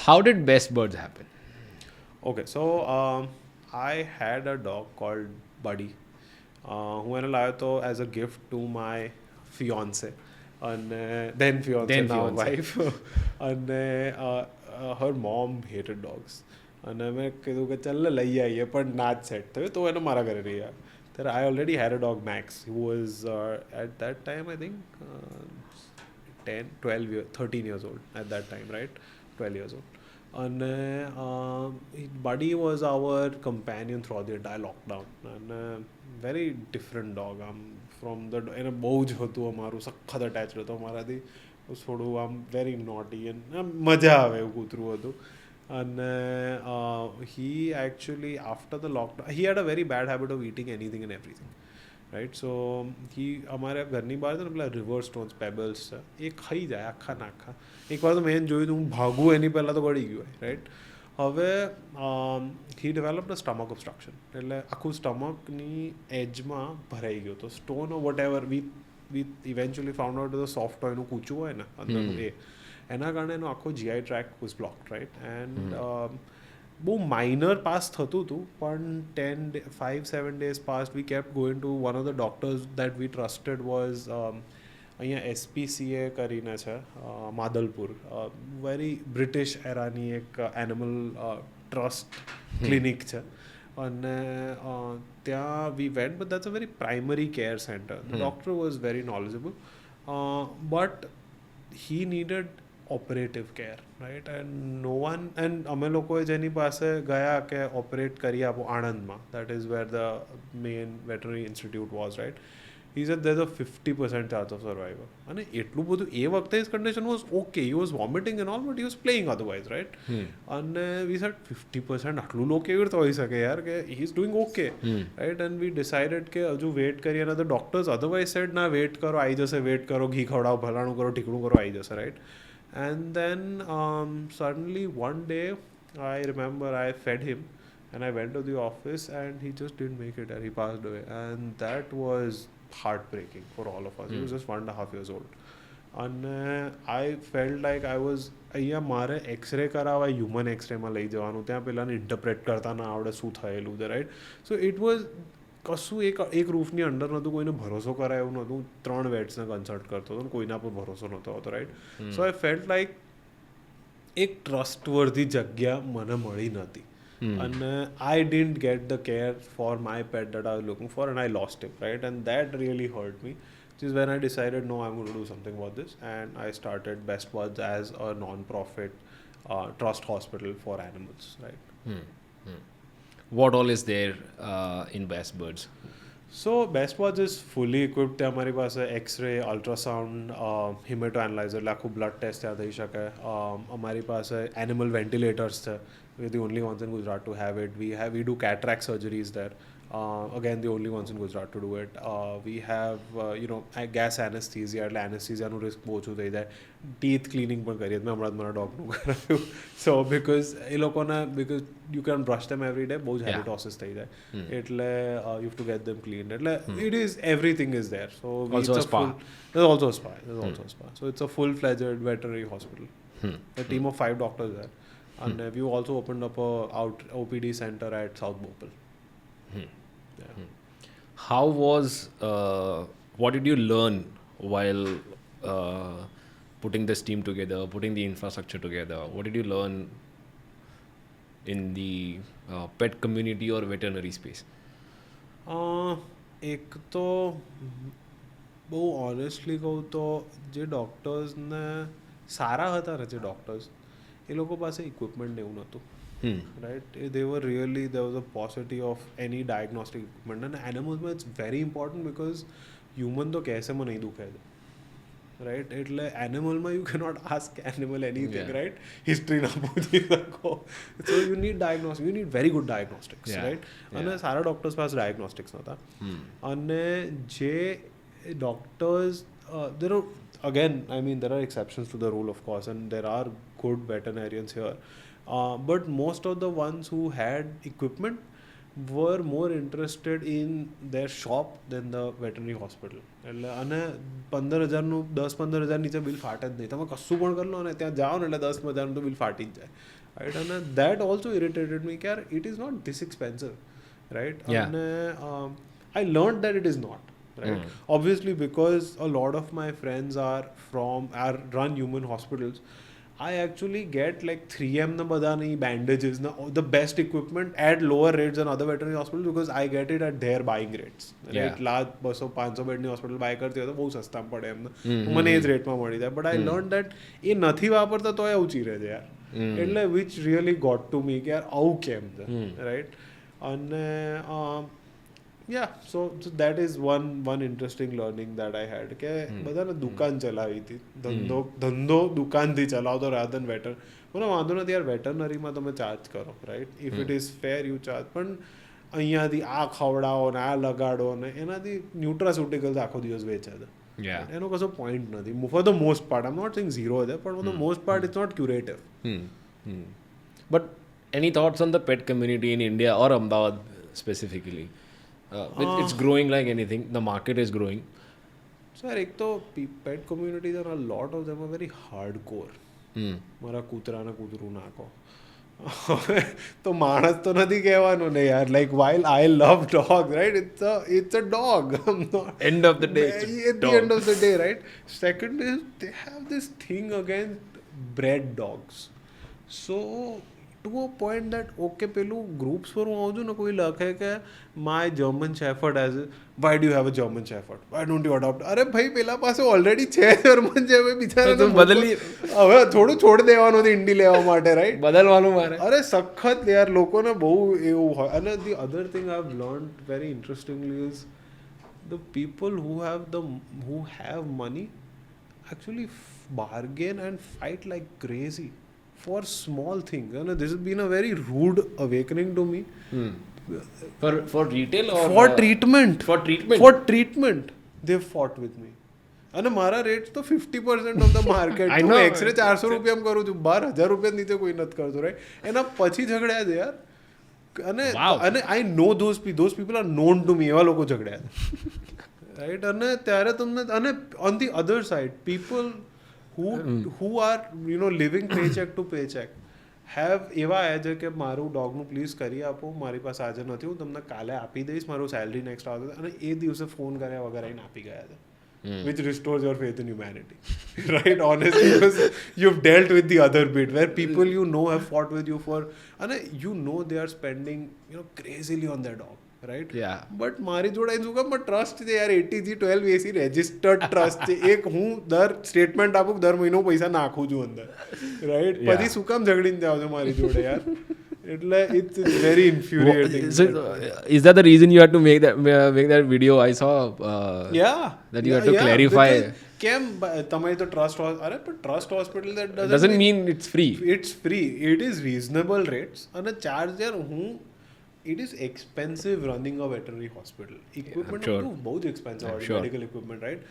how did BestBuds happen? Okay, so I had a dog called Buddy, હું એને લાવ્યો હતો as a gift to my fiancee, અને then fiance, Then now fiance. wife. અને her mom hated dogs, અને મેં કીધું કે ચાલ લઈ આવીએ, પણ ના જ સેટ થયું તો એને મારા ઘરે લઈ આવ્યા. ત્યારે I already had a dog, Max, who was at that time I think 10 12 years 13 years old at that time, right? 12 years old. And Buddy was our companion throughout the entire lockdown, and very different dog. From the એને બહુ જ હતું અમારું, સખત attach હતો અમારાથી, થોડું very naughty and મજા આવે એવું કૂતરું હતું. અને he actually, after the lockdown, he had a very bad habit of eating anything and everything, right? So અમારે ઘરની બહાર છે ને પેલા રિવર સ્ટોન્સ, પેબલ્સ છે, એ ખાઈ જાય આખા નાખા. એકવાર તો મેં જોયું તો હું ભાગું એની પહેલાં તો ગળી ગયું હોય, રાઈટ. હવે he developed a stomach obstruction, એટલે આખું સ્ટમકની એજમાં ભરાઈ ગયું તો stone or whatever we eventually found out the soft ટોયનું કૂચું હોય ને અંદરનું, એના કારણે એનો આખો GI track was blocked, right. And બહુ માઇનર પાસ થતું હતું, પણ 5-7 days past we kept going to one of the doctors that we trusted was અહીંયા SPCA કરીને છે માદલપુર, વેરી બ્રિટિશ એરાની એક એનિમલ ટ્રસ્ટ ક્લિનિક છે. અને ત્યાં we went, but that's a very primary care centre. The doctor was very knowledgeable, but he needed operative care, right? And no one, and અમે લોકોએ જેની પાસે ગયા કે ઓપરેટ કરી આપો આણંદમાં, that is where the main veterinary institute was, right? He said there's a 50% chance of survival. અને એટલું બધું એ વખતે his condition was okay, he was vomiting and all, but he was playing otherwise, right? અને we said 50% આટલું લો કેવી રીતે હોઈ શકે યાર, કે he is doing okay, right? And we decided કે હજુ વેટ કરીએ, અને the doctors otherwise said ના વેટ કરો આવી જશે, વેટ કરો, ઘી ખવડાવો, ભલાણું કરો, ઠીકણું કરો, આવી જશે, right? And then suddenly one day I remember I fed him and I went to the office and he just didn't make it and he passed away. And that was heartbreaking for all of us. He was just 1.5 years old. And I felt like I was, અહીંયા મારે x ray કરાવવા human એક્સરેમાં લઈ જવાનું, ત્યાં પેલાને interpret કરતા ના આવડે શું થયેલું છે, રાઈટ. સો ઇટ વોઝ કશું એક રૂફની અંડર નહોતું, કોઈને ભરોસો કરાય એવું નહોતું. 3 વેટ્સને કન્સલ્ટ કરતો હતો, કોઈના પર ભરોસો નહોતો આવતો, રાઈટ. સો આઈ ફેલ્ટ લાઈક એક ટ્રસ્ટવર્ધી જગ્યા મને મળી નહોતી. અને I didn't get the care for my pet that I was looking for, and I lost him, right? And that really hurt me, which is when I decided, no, I'm going to do something about this, and I started BestBuds as a non-profit trust hospital for animals, right? What all is there in BestBuds? So BestBuds is fully equipped. અમારી પાસે x ray, ultrasound, હિમેટો analyser, એટલે આખું blood test ત્યાં થઈ શકે. અમારી પાસે animal ventilators છે. We're the only ones in Gujarat to have it. We do cataract surgeries there. Again, the only ones in Gujarat to do it. We have gas anesthesia, એટલે anesthesiaનું risk બહુ ઓછું થઈ જાય. Teeth cleaning પણ કરીએ. મેં હમણાં જ મારા ડોગનું કરાવ્યું. So because એ લોકોના, because you can brush them every day, બહુ જ halitosis થઈ જાય. એટલે you have to get them cleaned. એટલે it is, everything is there. So Also a spa. There's also a spa. So it's a full-fledged veterinary hospital. A team of 5 doctors there. And we also opened up a OPD center at South Bhopal. How was, what did you learn while putting this team together, putting the infrastructure together? What did you learn in the pet community or veterinary space? એક તો બહુ honestly કહું તો જે ડૉક્ટર્સને સારા હતા ને, જે doctors, એ લોકો પાસે ઇક્વિપમેન્ટ એવું નહોતું, right. they were really, there was a paucity of any diagnostic equipment. અને એનિમલ્સમાં it's very important because human તો કહેશે મને નહીં દુખે છે, રાઈટ. એટલે એનિમલમાં you cannot ask animal anything, right. History ના પૂછી શકો. So you need diagnostic, you need very good diagnostics, right. અને સારા ડૉક્ટર્સ પાસે ડાયગ્નોસ્ટિક્સ નહોતા. અને જે doctors, there are, again, I mean, there are exceptions to the rule, of course, and there are good veterinarians here, but most of the ones who had equipment were more interested in their shop than the veterinary hospital. એટલે અને 15,000નું 10-15,000 નીચે bill ફાટે જ નહીં. તમે કશું પણ કરી લો અને ત્યાં જાઓ ને એટલે 10,000નું તો બિલ ફાટી જ જાય. Right? અને that also irritated me કે યાર it is not this expensive. Right? Yeah. અને I learned that it is not. Right? Obviously, because a lot of my friends run human hospitals, I actually get like 3M na badani bandages, the best equipment at lower rates than other veterinary hospitals because I get it at their buying rates. Right? Large 200-500 bed ni hospital buy કરતી હોય તો બહુ સસ્તા પડે એમને. મને એ જ રેટમાં મળી જાય. But I learned that એ નથી વાપરતા તો એ ઊંચી રહે છે યાર. એટલે which really got to me કે યાર આવું કેમ છે. Right? અને yeah, so that is one interesting learning that I had કે બધાને દુકાન ચલાવી હતી ધંધો દુકાનથી ચલાવતો rather than veter મને વાંધો નથી યાર વેટરનરીમાં તમે ચાર્જ કરો right if it is fair you charge પણ અહીંયાથી આ ખવડાવો ને આ લગાડો ને એનાથી ન્યુટ્રાસ્યુટિકલ્સ આખો દિવસ વેચે છે એનો કશો પોઈન્ટ નથી for the most part I am not saying zero છે પણ for the most part it's not curative but any thoughts on the pet community in India or Ahmedabad specifically it's growing like anything. The market is growing. Sir, એક તો pet communities and a lot of them are very hardcore. મારા કૂતરાને કૂતરું નાખો તો માણસ તો નથી કહેવાનું ને યાર like while I love dogs right it's a dog end of the day at the end of the day right second is they have this thing against bred dogs so to a point that okay પેલું groups પર હું આવું છું ને કોઈ લખે કે my German Shepherd has why do you have a German Shepherd why don't you adopt અરે ભાઈ પેલા પાસે ઓલરેડી છે જર્મન છે હવે બિચારાને બદલી હવે થોડું છોડ દેવાનું હતું ઇન્ડી લેવા માટે રાઈટ બદલવાનું મારે અરે સખત યાર લોકોને બહુ એવું હોય અને the other thing I've learned very interestingly is the people who have money actually bargain and fight like crazy for small things and this has been a very rude awakening to me for retail or for treatment they fought with me અને મારા rates તો 50% of the market હું x ray 400 રૂપિયામાં કરું છું 12,000 રૂપિયા નીચે કોઈ નથી કરતું રાઈટ એના પછી ઝઘડ્યા છે યાર અને I know those people are known to me એવા લોકો ઝઘડ્યા છે રાઈટ અને ત્યારે તમને અને on the other side people who are living paycheck to paycheck have એવા આવ્યા છે કે મારું ડોગનું પ્લીઝ કરી આપો મારી પાસે આજે નથી હું તમને કાલે આપી દઈશ મારું સેલરી નેક્સ્ટ આવશે અને એ દિવસે ફોન કર્યા વગર આવીને આપી ગયા છે which restores your faith in humanity right honestly because you've dealt with the other bit where people have fought with you for and they are spending crazily on their dog right but મારી જોડે શું કામ trust છે યાર 80G 12AC registered trust છે એક હું દર સ્ટેટમેન્ટ આપું દર મહિનો પૈસા નાખું છું અંદર રાઈટ પછી શું કામ ઝઘડીને જાવ છો મારી જોડે યાર એટલે it's very infuriating so is that the reason you had to make that video I saw that you had to clarify કેમ તમારી તો ટ્રસ્ટ અરે પણ trust hospital that doesn't mean it's free it is reasonable rates અને charge યાર હું it is expensive running a veterinary hospital equipment બહુ જ expensive medical equipment right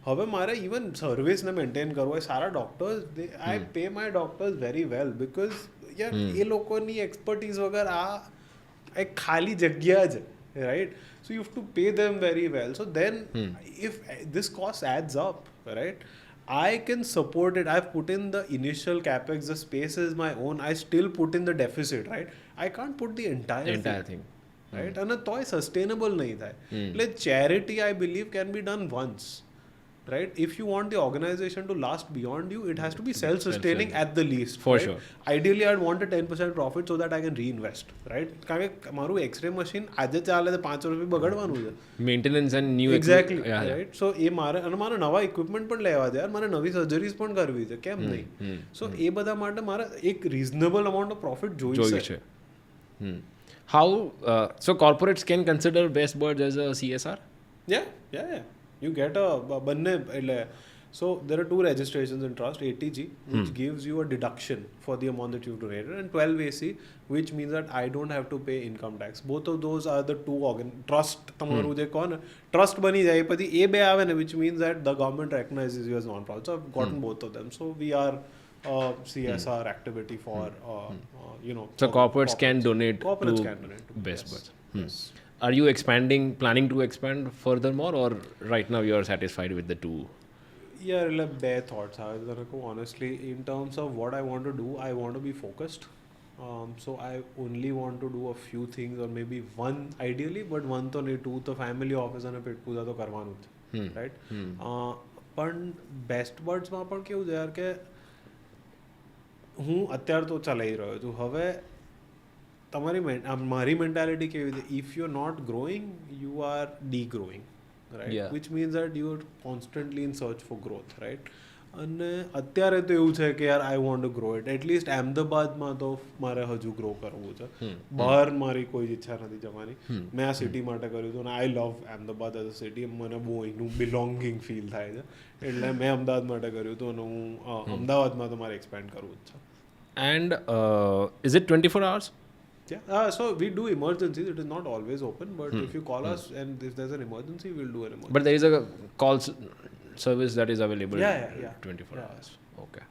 હવે મારે ઇવન સર્વિસને મેન્ટેન કરવું હોય સારા doctors I pay my doctors very well because યાર એ લોકોની એક્સપર્ટીઝ વગર આ એક ખાલી જગ્યા છે right so you have to pay them very well so then if this cost adds up right I can support it. I've put in the initial capex. The space is my own. I still put in the deficit, right? I can't put the entire thing. Right? And a toy sustainable nahi tha. Like charity, I believe, can be done once. Right? If you want the organization to last beyond you, it has to be self-sustaining at the least. For sure. Ideally, I'd want a 10% profit so that I can reinvest. Right? કારણ કે મારું x ray machine આજે ચાલે તો 500 રૂપિયા બગાડવાનું છે. Maintenance and new exactly. Right? So એ મારે અને મારે નવા ઇક્વિપમેન્ટ પણ લેવા છે યાર મારે નવી સર્જરીઝ પણ કરવી છે કેમ નહીં સો એ બધા માટે મારે એક રીઝનેબલ અમાઉન્ટ ઓફ પ્રોફિટ જોઈએ છે. How so corporates can consider BestBuds as a CSR? Yeah. You get બંને એટલે so there are two registrations in trust 80G which gives you a deduction for the amount that you've donated and 12AC which means that I don't have to pay income tax. Both of those are the two trust તમારું જે કહો ને trust બની જાય પછી એ બે આવે ને which means that the government recognizes you as non-profit. So I've gotten both of them. So we are CSR activity for so corporates can donate to BestBuds. Yes. Are you planning to expand furthermore, or right now you are satisfied with the two? Yeah, like bare thoughts. Honestly, in terms of what I want to do, I want to be focused. So I only want to do a few things, or maybe one ideally, but one to नहीं two तो family office અને પેટ પૂજા તો કરવાનું જ, right? પણ best બર્ડ્સમાં પણ કેવું છે યાર કે હું અત્યારે તો ચલાવી રહ્યો છું. હવે મારી મેન્ટાલિટી કેવી છે, if you are not growing you are degrowing, right, Yeah. Which means that you are constantly in search for growth, right. અને અત્યારે તો એવું છે કે યાર I want to grow it. At least અહેમદાબાદમાં તો મારે હજુ ગ્રો કરવું છે. બહાર મારી કોઈ ઈચ્છા નથી જવાની. મેં આ સિટી માટે કર્યું હતું અને આઈ લવ અહેમદાબાદ એઝ અ સિટી. મને બહુ અહીંનું બિલોંગિંગ ફીલ થાય છે, એટલે મેં અમદાવાદ માટે કર્યું હતું અને હું અમદાવાદમાં તો મારે એક્સપેન્ડ કરવું જ છે. And is it 24 hours? Yeah, so we do emergencies. It is not always open, but if you call us and if there's an emergency, we'll do an emergency. But there is a call service that is available Yeah. 24 Yeah. hours. Okay.